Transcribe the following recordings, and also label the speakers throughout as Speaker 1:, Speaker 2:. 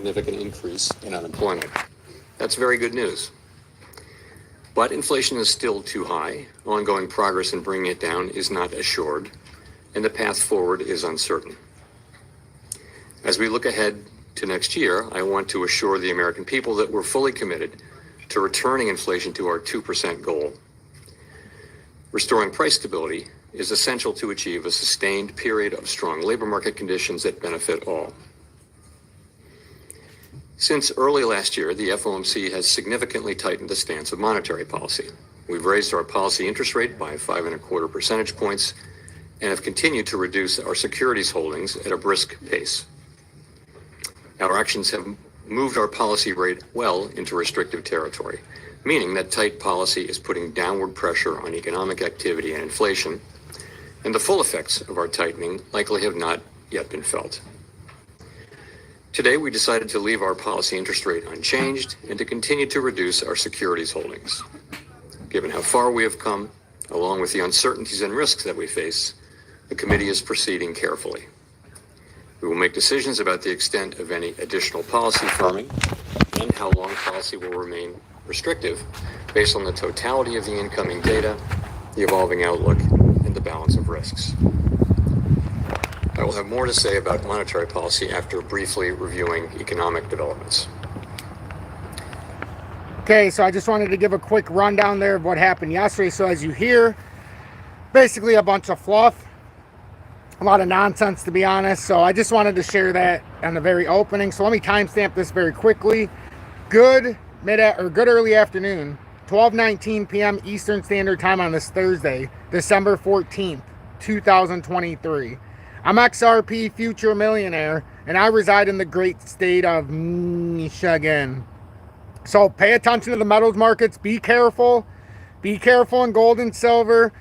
Speaker 1: significant increase in unemployment. That's very good news. But inflation is still too high. Ongoing progress in bringing it down is not assured, and the path forward is uncertain. As we look ahead to next year, I want to assure the American people that we're fully committed to returning inflation to our 2% goal. Restoring price stability is essential to achieve a sustained period of strong labor market conditions that benefit all. Since early last year, the FOMC has significantly tightened the stance of monetary policy. We've raised our policy interest rate by 5.25 percentage points and have continued to reduce our securities holdings at a brisk pace. Our actions have moved our policy rate well into restrictive territory, meaning that tight policy is putting downward pressure on economic activity and inflation, and the full effects of our tightening likely have not yet been felt. Today, we decided to leave our policy interest rate unchanged and to continue to reduce our securities holdings. Given how far we have come, along with the uncertainties and risks that we face, the committee is proceeding carefully. We will make decisions about the extent of any additional policy firming and how long policy will remain restrictive based on the totality of the incoming data, the evolving outlook, and the balance of risks. I will have more to say about monetary policy after briefly reviewing economic developments.
Speaker 2: Okay, so I just wanted to give a quick rundown there of what happened yesterday. So as you hear, basically a bunch of fluff, a lot of nonsense, to be honest. So I just wanted to share that on the very opening. So let me timestamp this very quickly. Good early afternoon, 12:19 p.m. Eastern Standard Time on this Thursday, December 14th, 2023. I'm XRP Future Millionaire, and I reside in the great state of Michigan. So pay attention to the metals markets. Be careful. Be careful in gold and silver.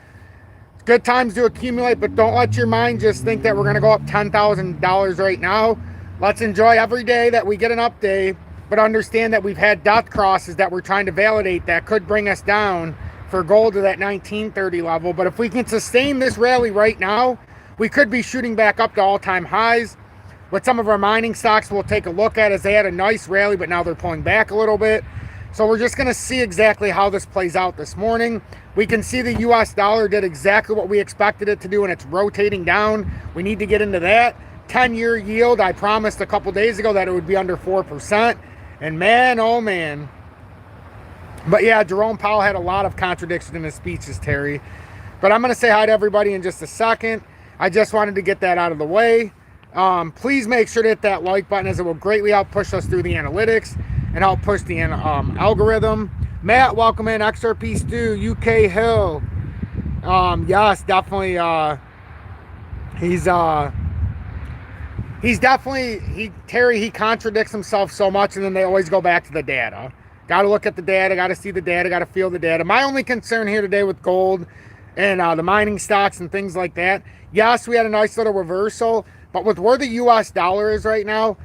Speaker 2: It's good times to accumulate, but don't let your mind just think that we're going to go up $10,000 right now. Let's enjoy every day that we get an update, but understand that we've had death crosses that we're trying to validate that could bring us down for gold to that 1930 level. But if we can sustain this rally right now, we could be shooting back up to all-time highs. With some of our mining stocks, we'll take a look at as they had a nice rally, but now they're pulling back a little bit. So we're just going to see exactly how this plays out this morning. We can see the US dollar did exactly what we expected it to do, and it's rotating down. We need to get into that. 10-year yield, I promised a couple days ago that it would be under 4%. And man, oh man. But yeah, Jerome Powell had a lot of contradiction in his speeches, Terry. But I'm going to say hi to everybody in just a second. I just wanted to get that out of the way. Please make sure to hit that like button, as it will greatly help push us through the analytics and help push the algorithm. Matt, welcome in. XRP Stu, UK Hill. Yes, definitely. Terry, he contradicts himself so much, and then they always go back to the data. Got to look at the data, got to see the data, got to feel the data. My only concern here today with gold and the mining stocks and things like that, yes, we had a nice little reversal, but with where the US dollar is right now,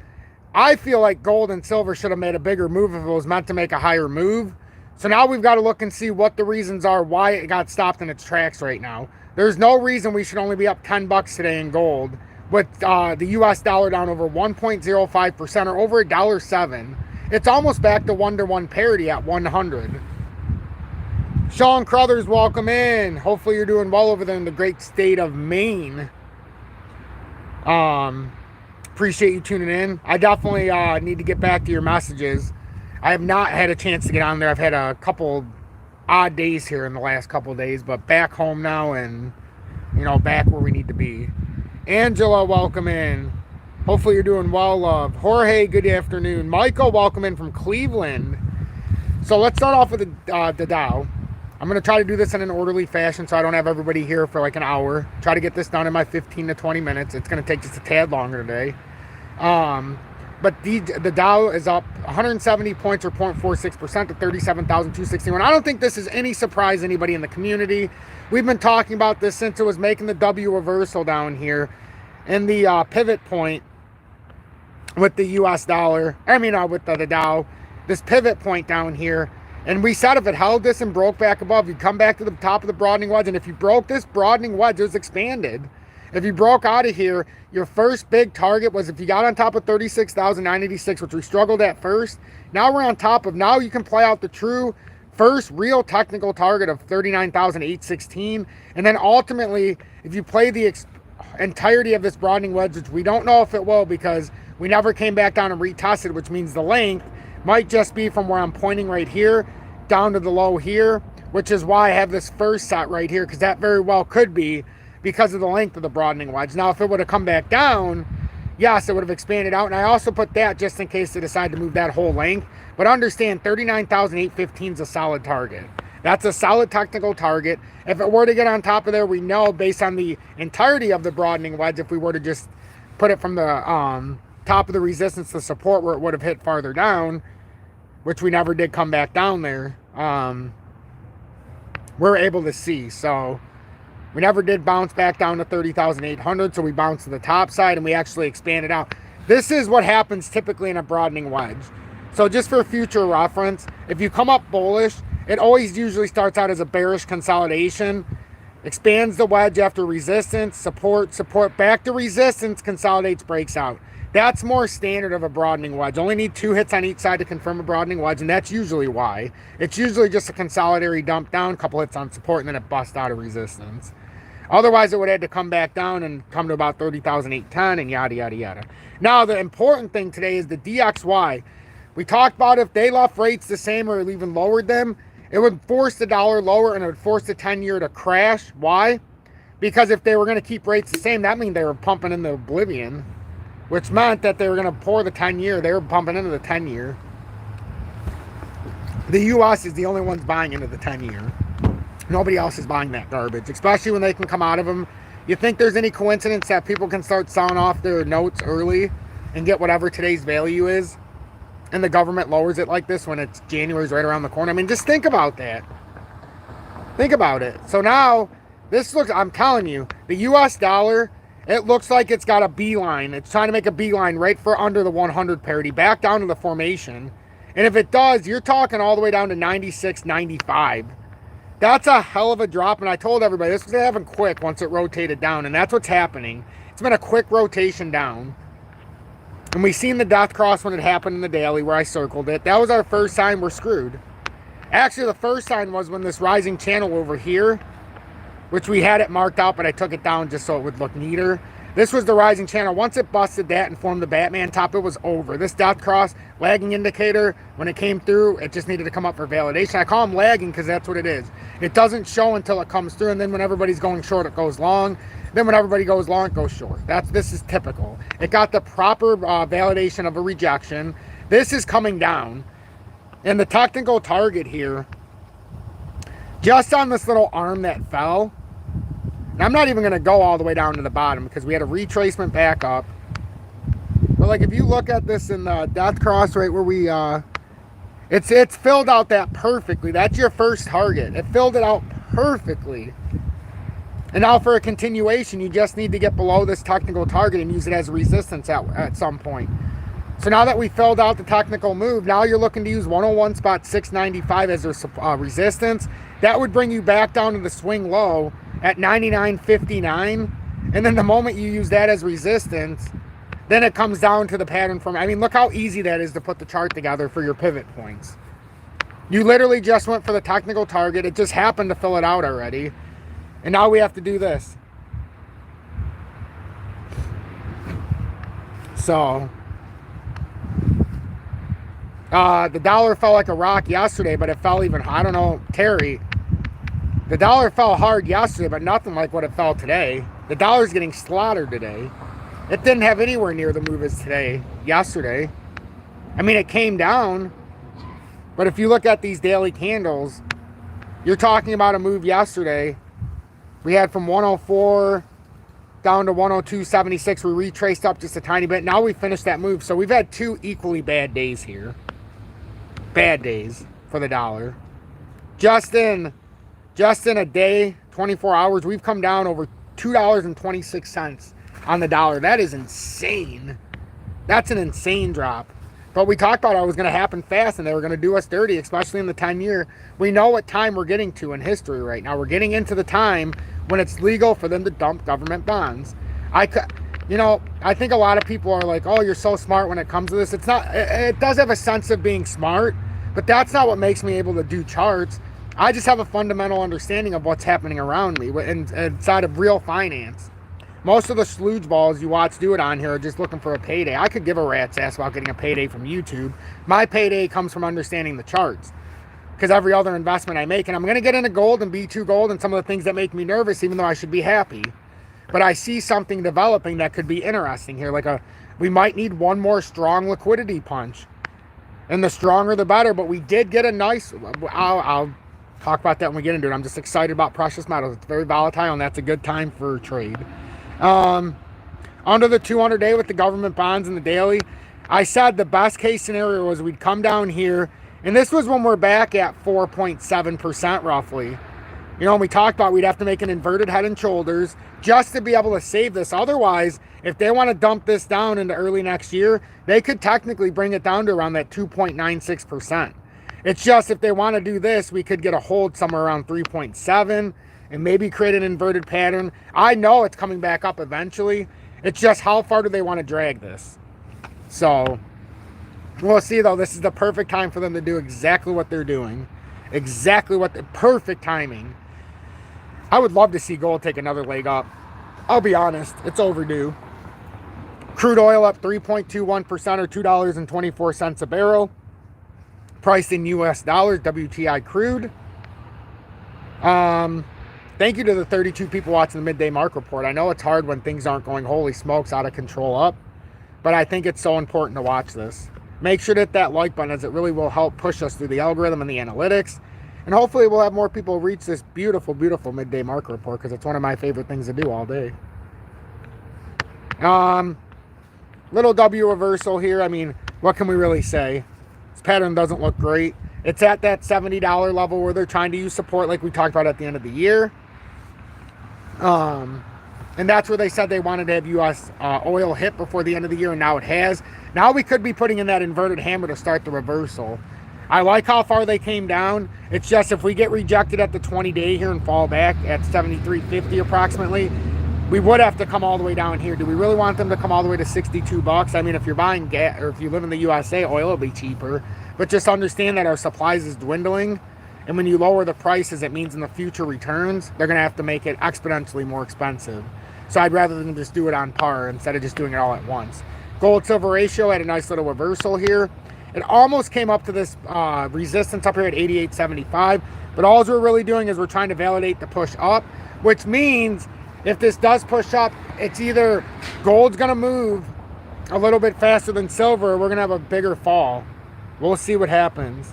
Speaker 2: I feel like gold and silver should have made a bigger move if it was meant to make a higher move. So now we've got to look and see what the reasons are why it got stopped in its tracks right now. There's no reason we should only be up $10 today in gold with the US dollar down over 1.05% or over $1.07. It's almost back to 1-to-1 parity at 100. Sean Crothers, welcome in. Hopefully you're doing well over there in the great state of Maine. Appreciate you tuning in. I definitely need to get back to your messages. I have not had a chance to get on there. I've had a couple odd days here in the last couple of days, but back home now and, back where we need to be. Angela, welcome in. Hopefully you're doing well, love. Jorge, good afternoon. Michael, welcome in from Cleveland. So let's start off with the Dow. I'm going to try to do this in an orderly fashion so I don't have everybody here for like an hour. Try to get this done in my 15 to 20 minutes. It's going to take just a tad longer today. But the Dow is up 170 points or 0.46% to 37,261. I don't think this is any surprise to anybody in the community. We've been talking about this since it was making the W reversal down here in the pivot point with the US dollar. With the Dow. This pivot point down here. And we said if it held this and broke back above, you'd come back to the top of the broadening wedge. And if you broke this broadening wedge, it was expanded. If you broke out of here, your first big target was if you got on top of 36,986, which we struggled at first. Now we're on top of, now you can play out the true first real technical target of 39,816. And then ultimately, if you play the entirety of this broadening wedge, which we don't know if it will because we never came back down and retested, which means the length might just be from where I'm pointing right here down to the low here, which is why I have this first set right here, because that very well could be because of the length of the broadening wedge. Now, if it would have come back down, yes, it would have expanded out. And I also put that just in case they decide to move that whole length. But understand, 39,815 is a solid target. That's a solid technical target. If it were to get on top of there, we know based on the entirety of the broadening wedge, if we were to just put it from the top of the resistance to support where it would have hit farther down, which we never did come back down there, we're able to see. So we never did bounce back down to 30,800, so we bounced to the top side and we actually expanded out. This is what happens typically in a broadening wedge. So just for future reference, if you come up bullish, it always usually starts out as a bearish consolidation, expands the wedge after resistance, support, back to resistance, consolidates, breaks out. That's more standard of a broadening wedge. Only need 2 hits on each side to confirm a broadening wedge, and that's usually why. It's usually just a consolidatory dump down, a couple hits on support, and then it busts out of resistance. Otherwise, it would have had to come back down and come to about 30,810 and yada, yada, yada. Now, the important thing today is the DXY. We talked about if they left rates the same or even lowered them, it would force the dollar lower and it would force the 10-year to crash. Why? Because if they were going to keep rates the same, that means they were pumping into oblivion, which meant that they were going to pour the 10-year. They were pumping into the 10-year. The U.S. is the only ones buying into the 10-year. Nobody else is buying that garbage, especially when they can come out of them. You think there's any coincidence that people can start selling off their notes early and get whatever today's value is, and the government lowers it like this when it's January's right around the corner? I mean, just think about that. Think about it. So now, this looks, I'm telling you, the U.S. dollar, it looks like it's got a beeline. It's trying to make a beeline right for under the 100 parity, back down to the formation. And if it does, you're talking all the way down to 96.95. That's a hell of a drop, and I told everybody this was going to happen quick once it rotated down, and that's what's happening. It's been a quick rotation down. And we seen the death cross when it happened in the daily where I circled it. That was our first sign we're screwed. Actually, the first sign was when this rising channel over here, which we had it marked out, but I took it down just so it would look neater. This was the rising channel. Once it busted that and formed the Batman top, it was over. This death cross, lagging indicator, when it came through, it just needed to come up for validation. I call them lagging because that's what it is. It doesn't show until it comes through, and then when everybody's going short, it goes long. Then when everybody goes long, it goes short. This is typical. It got the proper validation of a rejection. This is coming down. And the technical target here, just on this little arm that fell, and I'm not even going to go all the way down to the bottom because we had a retracement back up. But like if you look at this in the death cross right where we, it's filled out that perfectly. That's your first target. It filled it out perfectly. And now for a continuation, you just need to get below this technical target and use it as resistance at some point. So now that we filled out the technical move, now you're looking to use 101.695 as their resistance. That would bring you back down to the swing low at 99.59. And then the moment you use that as resistance, then it comes down to the pattern from, I mean, look how easy that is to put the chart together for your pivot points. You literally just went for the technical target. It just happened to fill it out already. And now we have to do this. So, the dollar fell like a rock yesterday, but it fell even, I don't know, Terry. The dollar fell hard yesterday, but nothing like what it fell today. The dollar's getting slaughtered today. It didn't have anywhere near the move as yesterday. I mean, it came down, but if you look at these daily candles, you're talking about a move yesterday. We had from 104 down to 102.76. We retraced up just a tiny bit. Now we finished that move. So we've had 2 equally bad days here. Bad days for the dollar. Just in a day, 24 hours, we've come down over $2.26 on the dollar. That is insane. That's an insane drop. But we talked about it was going to happen fast and they were going to do us dirty, especially in the 10-year. We know what time we're getting to in history right now. We're getting into the time when it's legal for them to dump government bonds. You know, I think a lot of people are like, oh, you're so smart when it comes to this. It's not, it does have a sense of being smart, but that's not what makes me able to do charts. I just have a fundamental understanding of what's happening around me inside of real finance. Most of the sludge balls you watch do it on here are just looking for a payday. I could give a rat's ass about getting a payday from YouTube. My payday comes from understanding the charts, because every other investment I make, and I'm going to get into gold and B2 gold and some of the things that make me nervous, even though I should be happy. But I see something developing that could be interesting here. We might need one more strong liquidity punch. And the stronger the better. But we did get a nice, I'll talk about that when we get into it. I'm just excited about precious metals. It's very volatile, and that's a good time for trade. Under the 200-day with the government bonds and the daily, I said the best case scenario was we'd come down here. And this was when we're back at 4.7% roughly. You know, we talked about we'd have to make an inverted head and shoulders just to be able to save this. Otherwise, if they want to dump this down into early next year, they could technically bring it down to around that 2.96%. It's just if they want to do this, we could get a hold somewhere around 3.7 and maybe create an inverted pattern. I know it's coming back up eventually. It's just how far do they want to drag this? So we'll see, though. This is the perfect time for them to do exactly what they're doing. Exactly what the perfect timing. I would love to see gold take another leg up. I'll be honest, it's overdue. Crude oil up 3.21% or $2.24 a barrel. Priced in US dollars, WTI crude. Thank you to the 32 people watching the Midday Mark Report. I know it's hard when things aren't going holy smokes out of control up, but I think it's so important to watch this. Make sure to hit that like button, as it really will help push us through the algorithm and the analytics. And hopefully we'll have more people reach this beautiful, beautiful Midday Market Report, because it's one of my favorite things to do all day. Little W reversal here. I mean, what can we really say? This pattern doesn't look great. It's at that $70 level where they're trying to use support like we talked about at the end of the year. And that's where they said they wanted to have US oil hit before the end of the year, and now it has. Now we could be putting in that inverted hammer to start the reversal. I like how far they came down. It's just if we get rejected at the 20-day here and fall back at 73.50 approximately, we would have to come all the way down here. Do we really want them to come all the way to 62 bucks? I mean, if you're buying gas, or if you live in the USA, oil will be cheaper. But just understand that our supplies is dwindling. And when you lower the prices, it means in the future returns, they're going to have to make it exponentially more expensive. So I'd rather than just do it on par instead of just doing it all at once. Gold-silver ratio had a nice little reversal here. It almost came up to this resistance up here at 88.75. But all we're really doing is we're trying to validate the push up, which means if this does push up, it's either gold's going to move a little bit faster than silver, or we're going to have a bigger fall. We'll see what happens.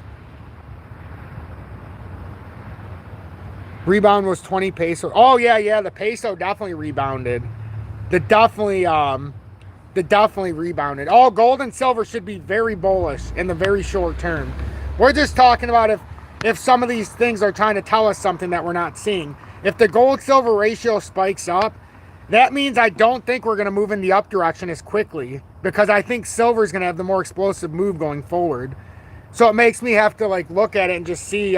Speaker 2: Rebound was 20 peso. Oh, yeah, the peso definitely rebounded. The definitely rebounded. All gold and silver should be very bullish in the very short term. We're just talking about if some of these things are trying to tell us something that we're not seeing. If the gold-silver ratio spikes up, that means I don't think we're going to move in the up direction as quickly, because I think silver is going to have the more explosive move going forward. So it makes me have to look at it and just see,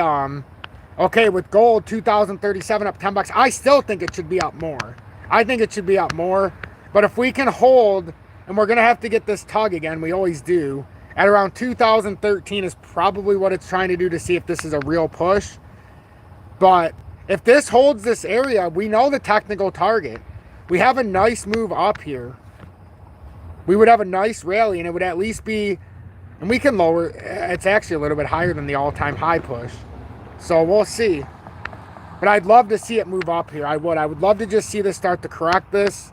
Speaker 2: okay, with gold, 2,037 up 10 bucks, I still think it should be up more. I think it should be up more. But if we can hold, and we're going to have to get this tug again, we always do, at around 2013 is probably what it's trying to do to see if this is a real push. But if this holds this area, we know the technical target. We have a nice move up here. We would have a nice rally, and it would at least be, and we can lower, it's actually a little bit higher than the all-time high push. So we'll see. But I'd love to see it move up here. I would love to just see this start to correct this.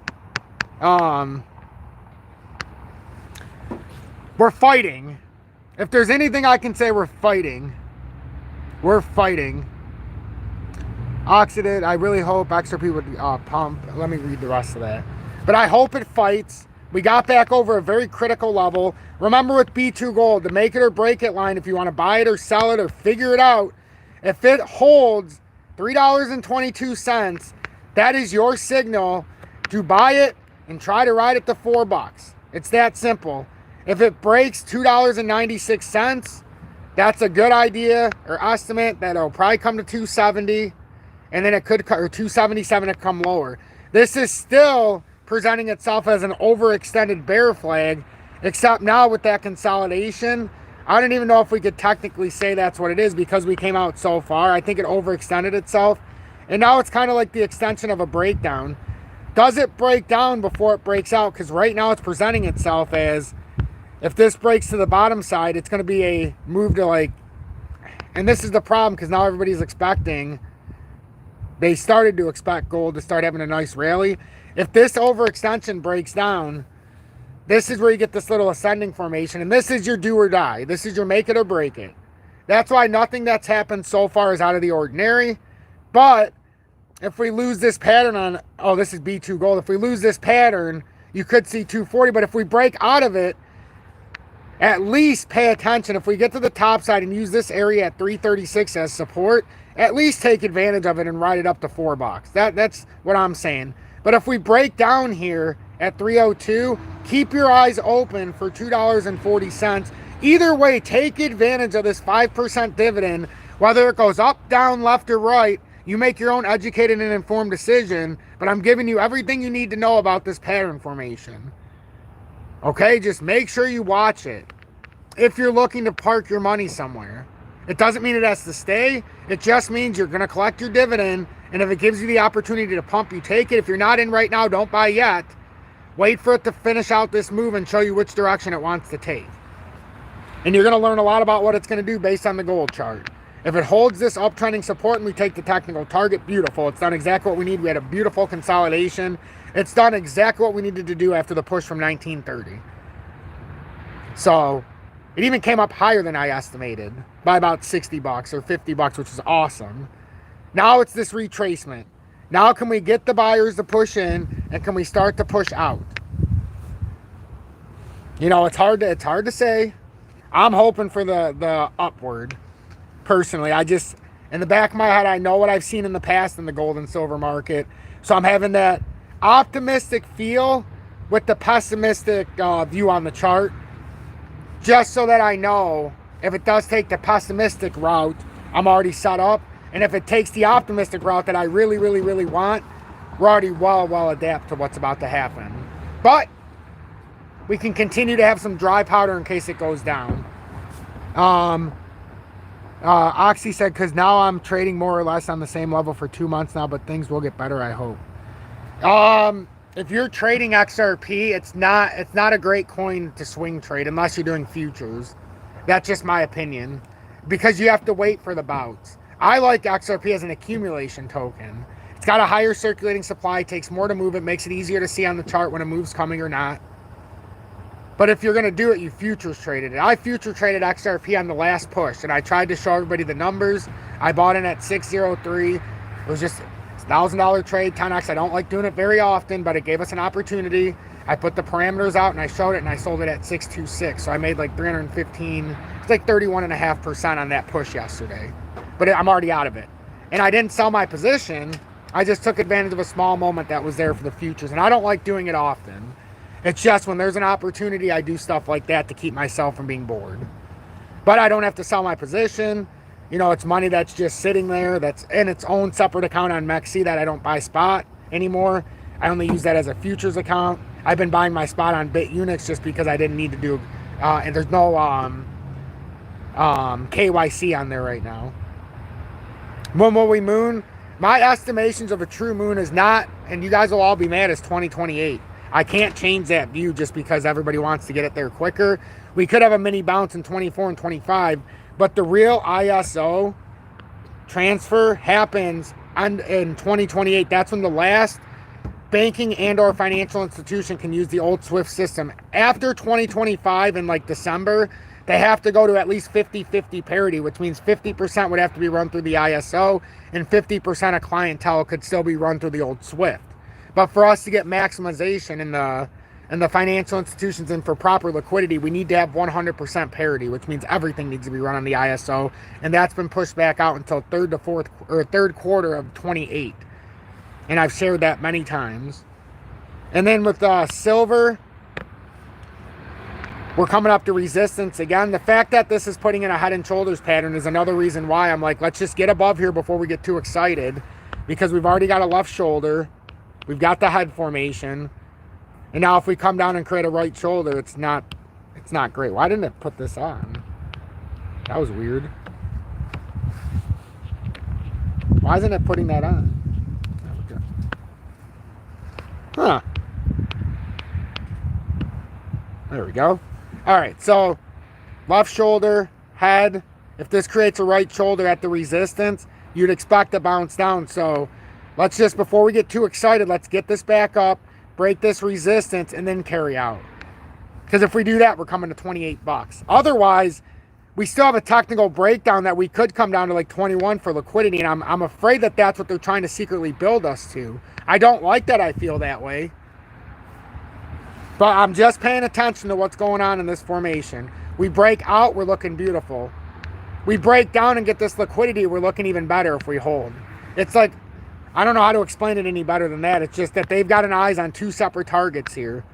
Speaker 2: We're fighting. If there's anything I can say, we're fighting. We're fighting. Oxidate, I really hope XRP would pump. Let me read the rest of that. But I hope it fights. We got back over a very critical level. Remember with B2 Gold, the make it or break it line, if you want to buy it or sell it or figure it out, if it holds $3.22, that is your signal to buy it and try to ride it to $4. It's that simple. If it breaks $2.96, that's a good idea or estimate that it'll probably come to 270, and then it could, or 277, it come lower. This is still presenting itself as an overextended bear flag, except now with that consolidation, I don't even know if we could technically say that's what it is because we came out so far. I think it overextended itself. And now it's kind of like the extension of a breakdown. Does it break down before it breaks out? Because right now it's presenting itself as, if this breaks to the bottom side, it's going to be a move to like, and this is the problem because now everybody's expecting, they started to expect gold to start having a nice rally. If this overextension breaks down, this is where you get this little ascending formation, and this is your do or die. This is your make it or break it. That's why nothing that's happened so far is out of the ordinary. But if we lose this pattern on, oh, this is B2 gold. If we lose this pattern, you could see 240. But if we break out of it, at least pay attention. If we get to the top side and use this area at 336 as support, at least take advantage of it and ride it up to $4. That's what I'm saying. But if we break down here at 302, keep your eyes open for $2.40. Either way, take advantage of this 5% dividend, whether it goes up, down, left, or right. You make your own educated and informed decision, but I'm giving you everything you need to know about this pattern formation. Okay, just make sure you watch it. If you're looking to park your money somewhere, it doesn't mean it has to stay. It just means you're going to collect your dividend, and if it gives you the opportunity to pump, you take it. If you're not in right now, don't buy yet. Wait for it to finish out this move and show you which direction it wants to take. And you're going to learn a lot about what it's going to do based on the gold chart. If it holds this uptrending support and we take the technical target, beautiful. It's done exactly what we need. We had a beautiful consolidation. It's done exactly what we needed to do after the push from 1930. So it even came up higher than I estimated by about $60 or $50, which is awesome. Now it's this retracement. Now can we get the buyers to push in, and can we start to push out? You know, it's hard to say. I'm hoping for the upward. Personally, I just, in the back of my head, I know what I've seen in the past in the gold and silver market. So I'm having that optimistic feel with the pessimistic view on the chart, just so that I know if it does take the pessimistic route, I'm already set up. And if it takes the optimistic route that I really, really, really want, we're already well adapt to what's about to happen. But we can continue to have some dry powder in case it goes down. Oxy said, because now I'm trading more or less on the same level for 2 months now, but things will get better, I hope. If you're trading XRP, it's not a great coin to swing trade unless you're doing futures. That's just my opinion, because you have to wait for the bouts. I like XRP as an accumulation token. It's got a higher circulating supply, takes more to move it, makes it easier to see on the chart when a move's coming or not. But if you're going to do it, you futures traded it. I future traded XRP on the last push, and I tried to show everybody the numbers. I bought in at 603. It was just a $1,000 trade, 10x. I don't like doing it very often, but it gave us an opportunity. I put the parameters out, and I showed it, and I sold it at 626. So I made like 315. It's like 31.5% on that push yesterday. But I'm already out of it. And I didn't sell my position. I just took advantage of a small moment that was there for the futures. And I don't like doing it often. It's just when there's an opportunity, I do stuff like that to keep myself from being bored. But I don't have to sell my position. You know, it's money that's just sitting there, that's in its own separate account on MEXC that I don't buy spot anymore. I only use that as a futures account. I've been buying my spot on BITUNIX just because I didn't need to do, and there's no KYC on there right now. When will we moon? My estimations of a true moon is not, and you guys will all be mad, is 2028. I can't change that view just because everybody wants to get it there quicker. We could have a mini bounce in 24 and 25, but the real ISO transfer happens in 2028. That's when the last banking and or financial institution can use the old SWIFT system. After 2025 in like December, they have to go to at least 50-50 parity, which means 50% would have to be run through the ISO and 50% of clientele could still be run through the old SWIFT. But for us to get maximization in the financial institutions and for proper liquidity, we need to have 100% parity, which means everything needs to be run on the ISO, and that's been pushed back out until third quarter of 28. And I've shared that many times. And then with silver, we're coming up to resistance again. The fact that this is putting in a head and shoulders pattern is another reason why I'm like, let's just get above here before we get too excited, because we've already got a left shoulder. We've got the head formation. And now if we come down and create a right shoulder, it's not great. Why didn't it put this on? That was weird. Why isn't it putting that on? Huh. There we go. All right, so left shoulder, head. If this creates a right shoulder at the resistance, you'd expect to bounce down. So let's just, before we get too excited, let's get this back up, break this resistance, and then carry out. Because if we do that, we're coming to 28 bucks. Otherwise, we still have a technical breakdown that we could come down to like 21 for liquidity, and I'm afraid that that's what they're trying to secretly build us to. I don't like that I feel that way. But I'm just paying attention to what's going on in this formation. We break out, we're looking beautiful. We break down and get this liquidity, we're looking even better if we hold. It's like, I don't know how to explain it any better than that. It's just that they've got an eyes on two separate targets here.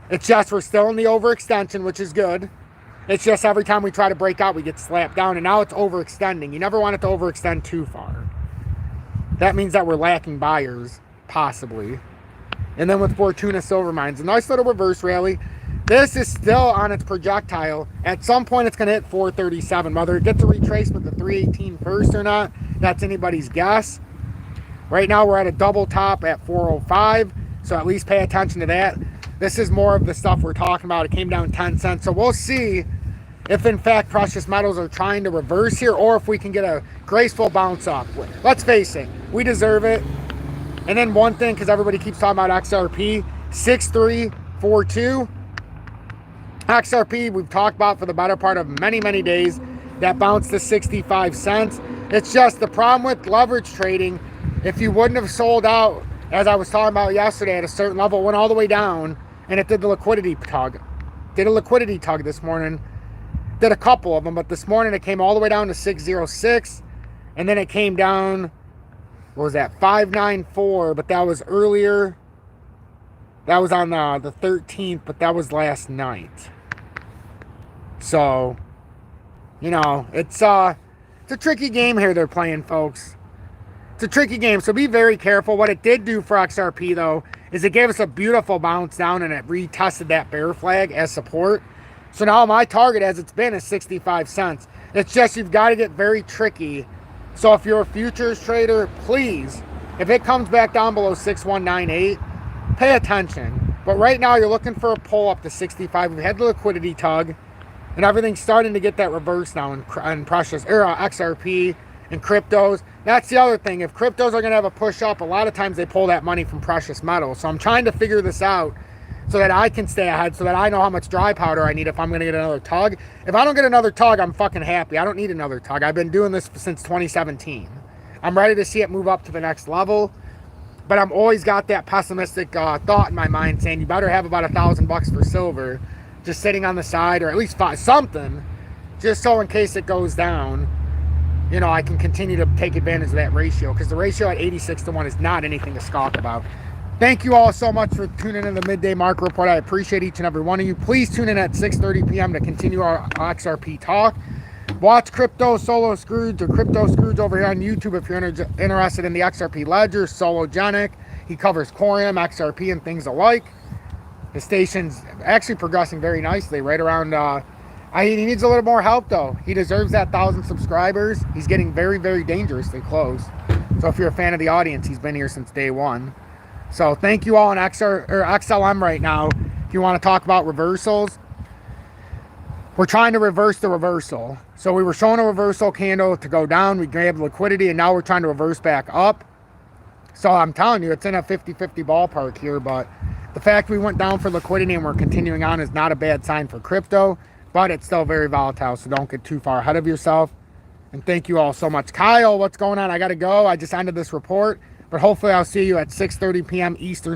Speaker 2: It's just we're still in the overextension, which is good. It's just every time we try to break out, we get slapped down, and now it's overextending. You never want it to overextend too far. That means that we're lacking buyers, possibly. And then with Fortuna Silver Mines, a nice little reverse rally. This is still on its projectile. At some point, it's going to hit 437. Whether it gets a retracement to 318 first or not, that's anybody's guess. Right now, we're at a double top at 405, so at least pay attention to that. This is more of the stuff we're talking about. It came down 10 cents, so we'll see if, in fact, precious metals are trying to reverse here, or if we can get a graceful bounce up. Let's face it, we deserve it. And then one thing, because everybody keeps talking about XRP, 6342. XRP, we've talked about for the better part of many, many days. That bounced to 65 cents. It's just the problem with leverage trading. If you wouldn't have sold out, as I was talking about yesterday, at a certain level, it went all the way down, and it did the liquidity tug. Did a liquidity tug this morning. Did a couple of them, but this morning it came all the way down to 606, and then it came down, what was that, 594, but that was earlier. That was on the 13th, but that was last night. So, you know, it's a tricky game here they're playing, folks. It's a tricky game, so be very careful. What it did do for XRP, though, is it gave us a beautiful bounce down, and it retested that bear flag as support. So now my target, as it's been, is 65 cents. It's just you've got to get very tricky. So if you're a futures trader, please, if it comes back down below 6198, pay attention. But right now, you're looking for a pull up to 65. We've had the liquidity tug, and everything's starting to get that reverse now in precious, or XRP and cryptos. That's the other thing. If cryptos are going to have a push up, a lot of times they pull that money from precious metals. So I'm trying to figure this out so that I can stay ahead, so that I know how much dry powder I need if I'm going to get another tug. If I don't get another tug, I'm fucking happy. I don't need another tug. I've been doing this since 2017. I'm ready to see it move up to the next level. But I'm always got that pessimistic thought in my mind saying you better have about $1,000 for silver just sitting on the side, or at least something, just so in case it goes down, you know, I can continue to take advantage of that ratio, because the ratio at 86-1 is not anything to scoff about. Thank you all so much for tuning in to the Midday Market Report. I appreciate each and every one of you. Please tune in at 6:30 p.m. to continue our XRP talk. Watch Crypto Solo Scrooge or Crypto Scrooge over here on YouTube if you're interested in the XRP ledger. Sologenic. He covers Corium, XRP, and things alike. The station's actually progressing very nicely, right around... he needs a little more help, though. He deserves that 1,000 subscribers. He's getting very, very dangerously close. So if you're a fan of the audience, he's been here since day one. So thank you all on XLM right now. If you want to talk about reversals, we're trying to reverse the reversal. So we were showing a reversal candle to go down. We grabbed liquidity, and now we're trying to reverse back up. So I'm telling you, it's in a 50-50 ballpark here. But the fact we went down for liquidity and we're continuing on is not a bad sign for crypto. But it's still very volatile, so don't get too far ahead of yourself. And thank you all so much. Kyle, what's going on? I got to go. I just ended this report. But hopefully I'll see you at 6:30 p.m. Eastern